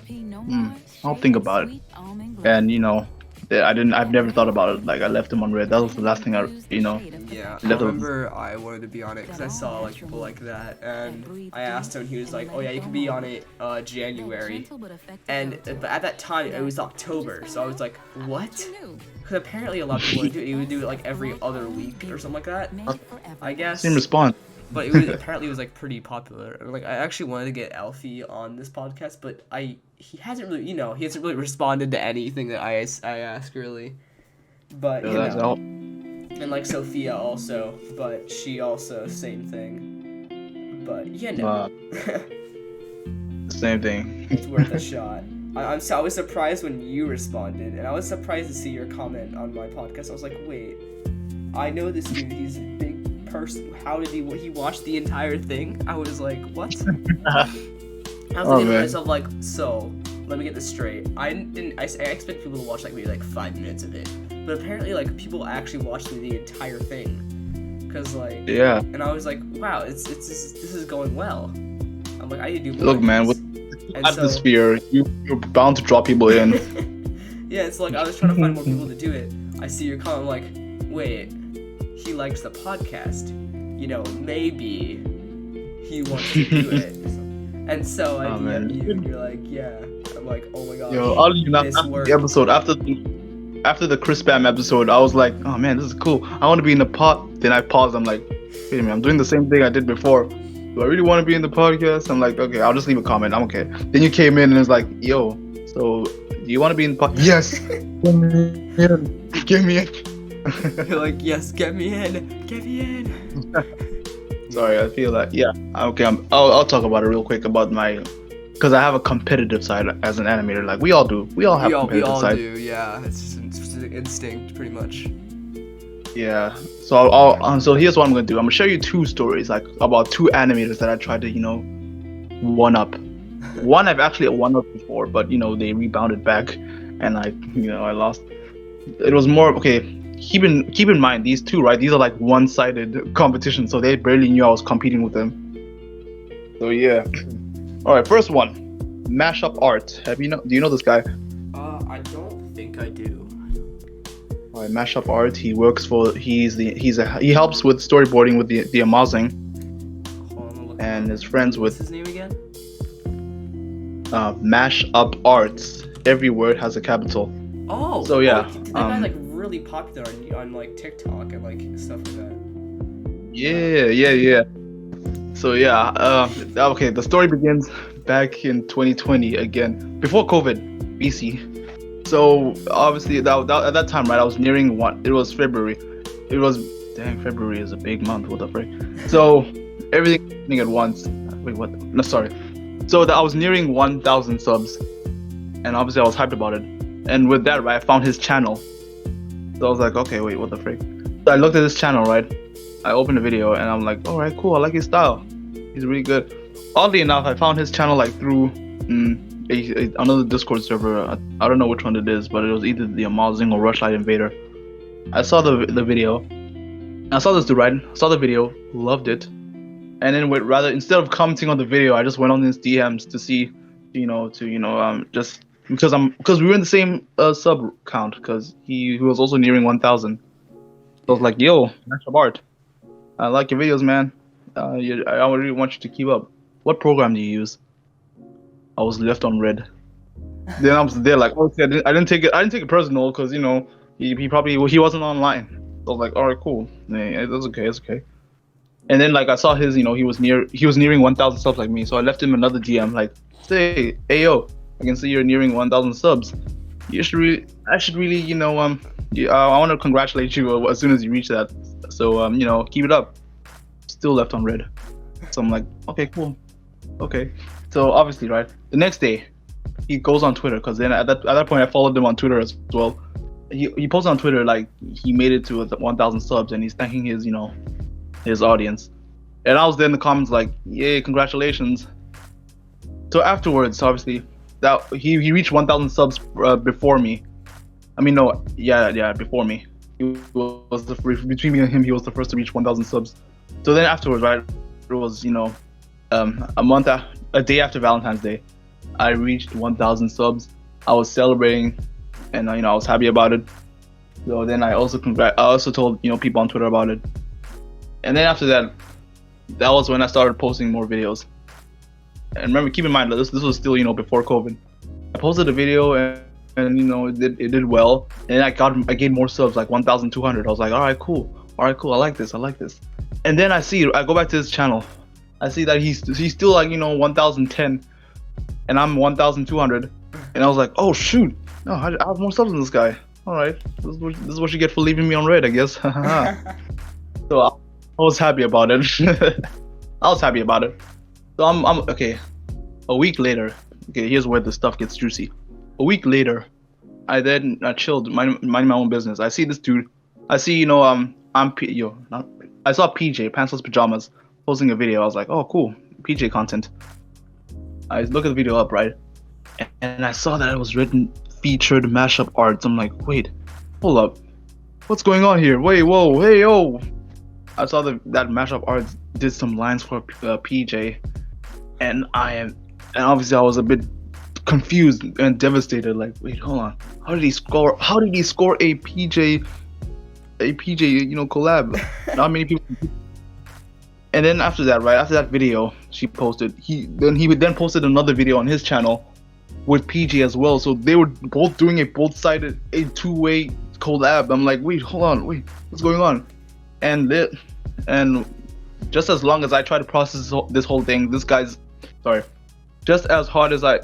I'll think about it. And I've never thought about it. Like I left him on red. That was the last thing Yeah, I remember I wanted to be on it because I saw like people like that, and I asked him, and he was like, "Oh yeah, you can be on it January," and but at that time it was October, so I was like, "What?" Because apparently a lot of people would do it. He would do it like every other week or something like that. I guess. Same response. But apparently it was like pretty popular. Like I actually wanted to get Alfie on this podcast, but he hasn't really responded to anything that I ask really. But and like Sophia also, but she also same thing. But same thing. It's worth a shot. I was surprised when you responded, and I was surprised to see your comment on my podcast. I was like, wait, I know this dude. He's a big person. How did he watched the entire thing? I was like, what? I was thinking to myself like, so let me get this straight. I expect people to watch like maybe like 5 minutes of it, but apparently like people actually watched the entire thing. Cause like and I was like, wow, this is going well. I'm like, I need to do more. Look, man, with atmosphere, you're bound to draw people in. Yeah, it's like I was trying to find more people to do it. I see your comment, I'm like, wait, he likes the podcast. You know, maybe he wants to do it. And so I DM you, and you're like, yeah. I'm like, oh my god. Yo, after the episode, after the Chris Spam episode, I was like, oh man, this is cool. I want to be in the pod. Then I paused. I'm like, wait a minute, I'm doing the same thing I did before. Do I really want to be in the podcast? I'm like, okay, I'll just leave a comment. I'm okay. Then you came in and it's like, yo, so do you want to be in the podcast? Yes. Get me in. You're like, yes, get me in. Sorry, I feel that. Yeah. Okay, I'll talk about it real quick about because I have a competitive side as an animator. Like we all do. We all have a competitive side. We all do. Yeah, it's just an instinct, pretty much. Yeah. So so here's what I'm gonna do. I'm gonna show you 2 stories, like about 2 animators that I tried to, one up. One I've actually won up before, but they rebounded back, and I lost. It was more okay. Keep in mind these 2, right? These are like one-sided competitions, so they barely knew I was competing with them. So yeah. All right, first one, Mashup Art. Do you know this guy? I don't think I do. All right, Mashup Art. He works for. He helps with storyboarding with the Amazing. And is friends with. What's his name again? Mashup Arts. Every word has a capital. Oh. So yeah. That guy's like really popular on like TikTok and like stuff like that. Yeah. So yeah, okay. The story begins back in 2020 again, before COVID, BC. So obviously at that time, right? I was nearing one. It was February. February is a big month. What the frick? So everything happening at once. Wait, what? No, sorry. So I was nearing 1,000 subs, and obviously I was hyped about it. And with that, right, I found his channel. So I was like, okay, wait, what the frick? So I looked at his channel, right? I opened the video and I'm like, all right, cool. I like his style. He's really good. Oddly enough, I found his channel like through another Discord server. I don't know which one it is, but it was either the Amazing or Rushlight Invader. I saw the video. I saw this dude, right? Saw the video, loved it, and then instead of commenting on the video, I just went on his DMs to see, just because we were in the same sub count, because he was also nearing 1,000. So I was like, yo, Mashup Art, I like your videos, man. I really want you to keep up. What program do you use? I was left on red. Then I was there like, okay, I didn't take it personal, because he wasn't online. So I was like, all right, cool. Yeah, it's okay. And then like I saw his, he was nearing 1,000 subs like me. So I left him another DM like, say, hey yo, I can see you're nearing 1,000 subs. I should really, I want to congratulate you as soon as you reach that. So keep it up. Still left on red. So I'm like, okay, cool. Okay. So obviously, right, the next day he goes on Twitter, because then at that point I followed him on Twitter as well. He posts on Twitter like he made it to 1,000 subs and he's thanking his his audience. And I was there in the comments like, yay, congratulations. So afterwards, obviously, that he reached 1,000 subs before me. I mean, no, yeah, before me. Between me and him, he was the first to reach 1,000 subs. So then afterwards, right, it was a day after Valentine's Day, I reached 1,000 subs. I was celebrating, and I was happy about it. So then I also told people on Twitter about it. And then after that, that was when I started posting more videos. And remember, keep in mind that this was still before COVID. I posted a video and it did well. And I gained more subs, like 1,200. I was like, all right, cool. I like this. And then I go back to his channel. I see that he's still like 1,010, and I'm 1,200. And I was like, oh shoot, no, I have more subs than this guy. All right, this is what you get for leaving me on red, I guess. So I was happy about it. So I'm okay. A week later, okay, here's where the stuff gets juicy. A week later, I chilled, minding my own business. I see this dude. I see I saw PJ Pantsless Pajamas posting a video. I was like, oh cool, PJ content. I look at the video up, right, and I saw that it was written featured mashup arts. I'm like, wait, hold up, what's going on here? Wait, whoa, hey, yo. I saw that mashup arts did some lines for PJ, and obviously I was a bit confused and devastated. Like, wait, hold on, how did he score? How did he score a PJ, collab? Not many people. And then after that, right after that video, she posted. He then posted another video on his channel with PJ as well. So they were both doing a two-way collab. I'm like, wait, hold on, wait, what's going on? And just as long as I try to process this whole thing, just as hard as I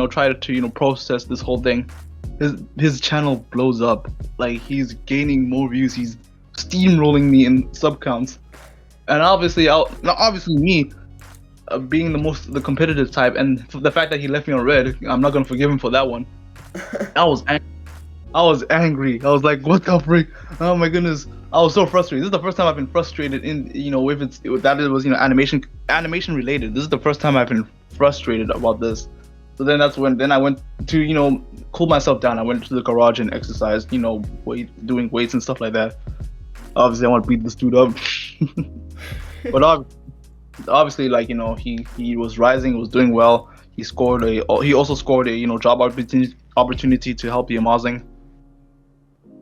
try to process this whole thing, his channel blows up. Like, he's gaining more views. He's steamrolling me in sub counts. And obviously me, being the competitive type, and the fact that he left me on red, I'm not gonna forgive him for that one. I was angry. I was like, what the frick? Oh my goodness. I was so frustrated. This is the first time I've been frustrated it was animation related. This is the first time I've been frustrated about this. So then I went to cool myself down. I went to the garage and exercised, doing weights and stuff like that. Obviously I want to beat this dude up. But obviously, like, he was rising, was doing well. He also scored a job opportunity to help Yamazing.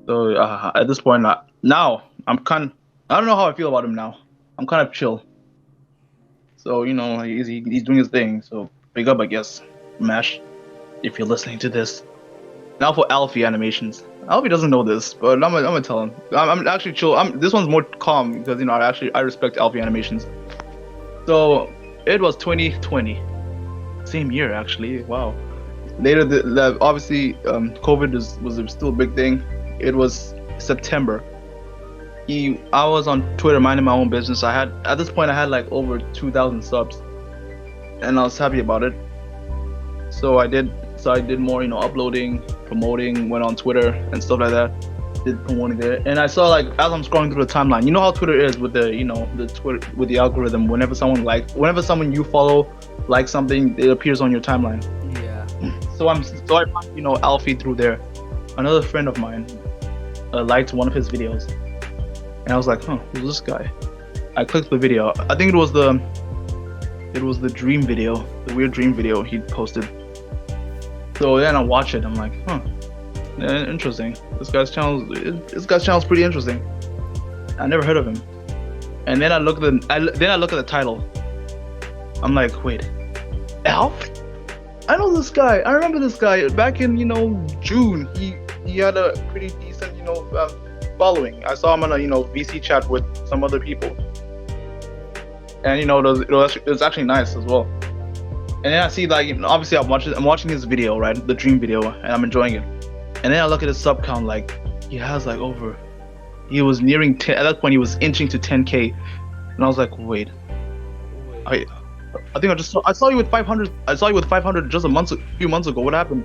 So at this point, now I don't know how I feel about him now. I'm kind of chill. So he's doing his thing. So big up, I guess, Mash, if you're listening to this. Now for Alfie Animations. Alfie doesn't know this, but I'm gonna tell him. I'm actually chill. This one's more calm because I respect Alfie Animations. So it was 2020, same year actually. Wow. Later, obviously COVID was still a big thing. It was September. I was on Twitter minding my own business. At this point I had like over 2,000 subs, and I was happy about it. So I did more, uploading, promoting, went on Twitter and stuff like that. Did promoting there, and I saw, like, as I'm scrolling through the timeline, you know how Twitter is with the Twitter, with the algorithm. Whenever someone you follow likes something, it appears on your timeline. Yeah. So I found, Alfie through there. Another friend of mine liked one of his videos, and I was like, huh, who's this guy? I clicked the video. I think it was the dream video, the weird dream video he posted. So then I watch it. I'm like, huh, interesting. This guy's channel's pretty interesting. I never heard of him. And then I look at the title. I'm like, wait, Alf? I know this guy. I remember this guy back in June. He had a pretty decent following. I saw him on a VC chat with some other people, and it was actually nice as well. And then I see, like, obviously I'm watching his video, right, the dream video, and I'm enjoying it. And then I look at his sub count, like, he was nearing 10. At that point he was inching to 10K, and I was like, wait, I think I saw you with 500. I saw you with 500 just a few months ago. What happened?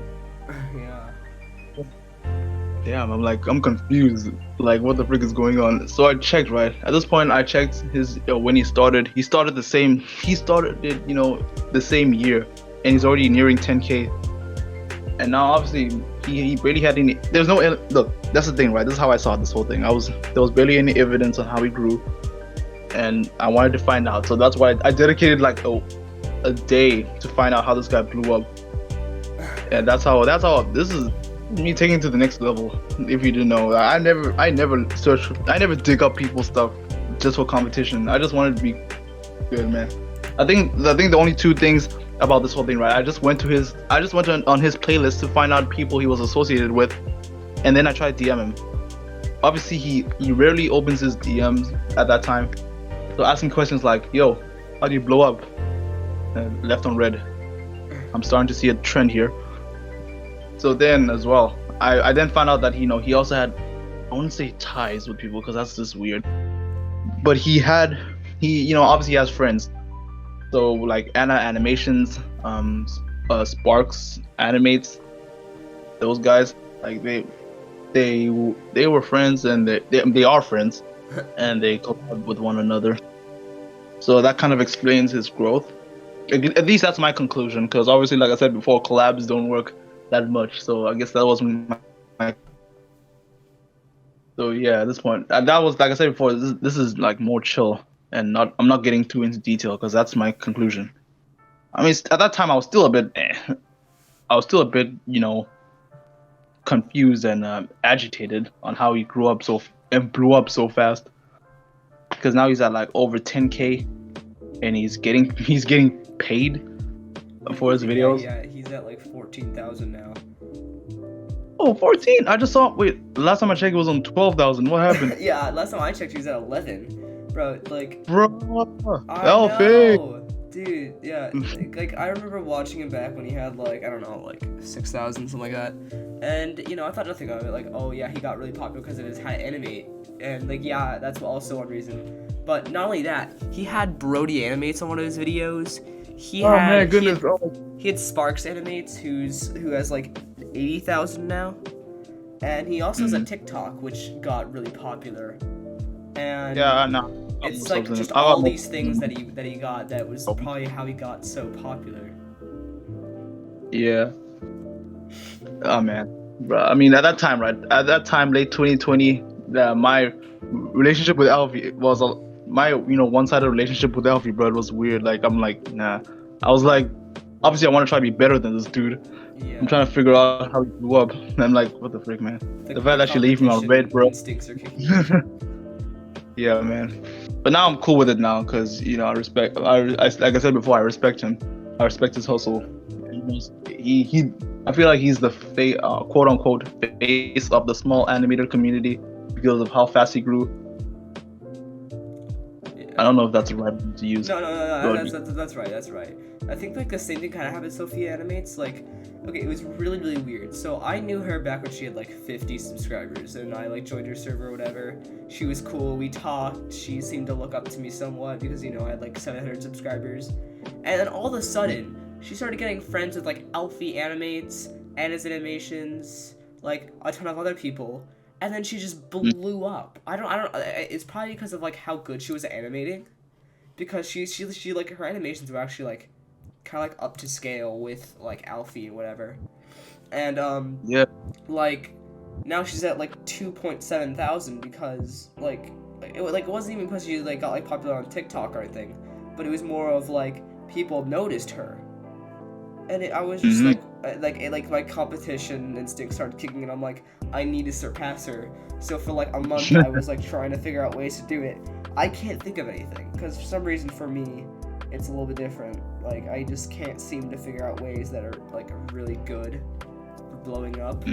Yeah. Damn, I'm confused. Like, what the frick is going on? So I checked, right? At this point, I checked his when he started. He started the same year, and he's already nearing 10K. And now, obviously, he barely had any. There's no look. That's the thing, right? This is how I saw this whole thing. There was barely any evidence on how he grew, and I wanted to find out. So that's why I dedicated like a day to find out how this guy blew up. And that's how this is me taking it to the next level. If you didn't know, I never dig up people's stuff just for competition. I just wanted to be good, man. I think the only two things about this whole thing, right? I just went on his playlist to find out people he was associated with, and then I tried to DM him. Obviously, he rarely opens his DMs at that time, so asking questions like, "Yo, how do you blow up?" And left on red. I'm starting to see a trend here. So then, as well, I then found out that he also had, I wouldn't say ties with people because that's just weird, but he obviously has friends. So like Anna Animations, Sparks Animates, those guys, like they were friends, and they are friends. and they collab with one another. So that kind of explains his growth. At least that's my conclusion, because obviously, like I said before, collabs don't work that much. So I guess that was my. So yeah, at this point, that was like I said before. This is like more chill, and not. I'm not getting too into detail because that's my conclusion. I mean, at that time, I was still a bit. I was still a bit, confused and agitated on how he grew up and blew up so fast. Because now he's at like over 10K, and he's getting paid for his videos. Yeah, he's at like 14,000 now. Oh, 14! I just saw. Wait, the last time I checked, it was on 12,000. What happened? Yeah, last time I checked, he was at 11. Bro, like. Bro, I that fake. Dude, yeah. like I remember watching him back when he had like, I don't know, like 6,000, something like that. And, I thought nothing of it. Like, oh yeah, he got really popular because of his how to animate. And like, yeah, that's also one reason. But not only that, he had Brody Animates on one of his videos. He had Sparks Animates, who has like 80,000 now. And he also has a TikTok, which got really popular. And yeah, no. It's like just all these things that he got that was probably how he got so popular. Yeah. Oh man, bro. I mean, at that time, right? At that time, late 2020, my relationship with Alfie was my one-sided relationship with Alfie, bro. It was weird. Like I'm like, nah. I was like, obviously, I want to try to be better than this dude. Yeah. I'm trying to figure out how he grew up. And I'm like, what the frick, man? The fact that she leave me on red, bro. Instincts are kicking. Yeah, man. But now I'm cool with it now, cause I respect. Like I said before, I respect him. I respect his hustle. He I feel like he's the quote unquote face of the small animator community because of how fast he grew. Yeah. I don't know if that's the right word to use. No. That's right. I think like the same thing kind of happened to Sophia Animates. Like, okay, it was really, really weird. So I knew her back when she had like 50 subscribers, and I like joined her server or whatever. She was cool. We talked. She seemed to look up to me somewhat because I had like 700 subscribers. And then all of a sudden, she started getting friends with like Alfie Animates, Animations, like a ton of other people. And then she just blew up. I don't. It's probably because of like how good she was at animating, because she like her animations were actually like kind of like up to scale with like Alfie and whatever. And yeah, like now she's at like 2.7 thousand because like it wasn't even because she like got like popular on TikTok or anything, but it was more of like people noticed her. And I was just like my competition instinct started kicking in. I'm like, I need to surpass her. So for like a month, I was like trying to figure out ways to do it. I can't think of anything because for some reason for me, it's a little bit different. Like I just can't seem to figure out ways that are like really good for blowing up.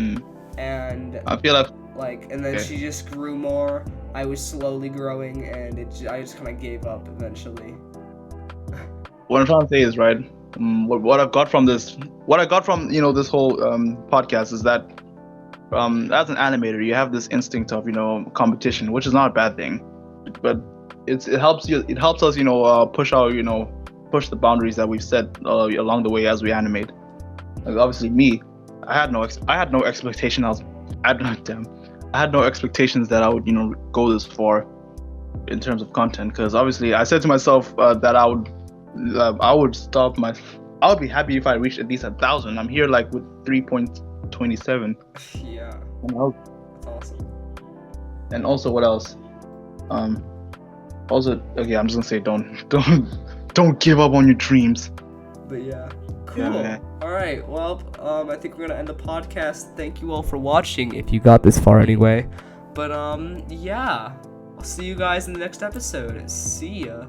And I feel like and then she just grew more. I was slowly growing, and I just kind of gave up eventually. What I'm trying to say is right. What I got from this this whole podcast is that as an animator, you have this instinct of competition, which is not a bad thing, but it helps us push the boundaries that we've set along the way as we animate. Like obviously me, I had no expectation. I had no expectations that I would go this far in terms of content, because obviously I said to myself that I would be happy if I reached at least 1,000. I'm here like with 3.27. Yeah. That's awesome. And also, what else? Also, okay, I'm just gonna say don't give up on your dreams. But yeah, cool. Yeah, all right, well, I think we're gonna end the podcast. Thank you all for watching, if you got this far anyway. But yeah, I'll see you guys in the next episode. See ya.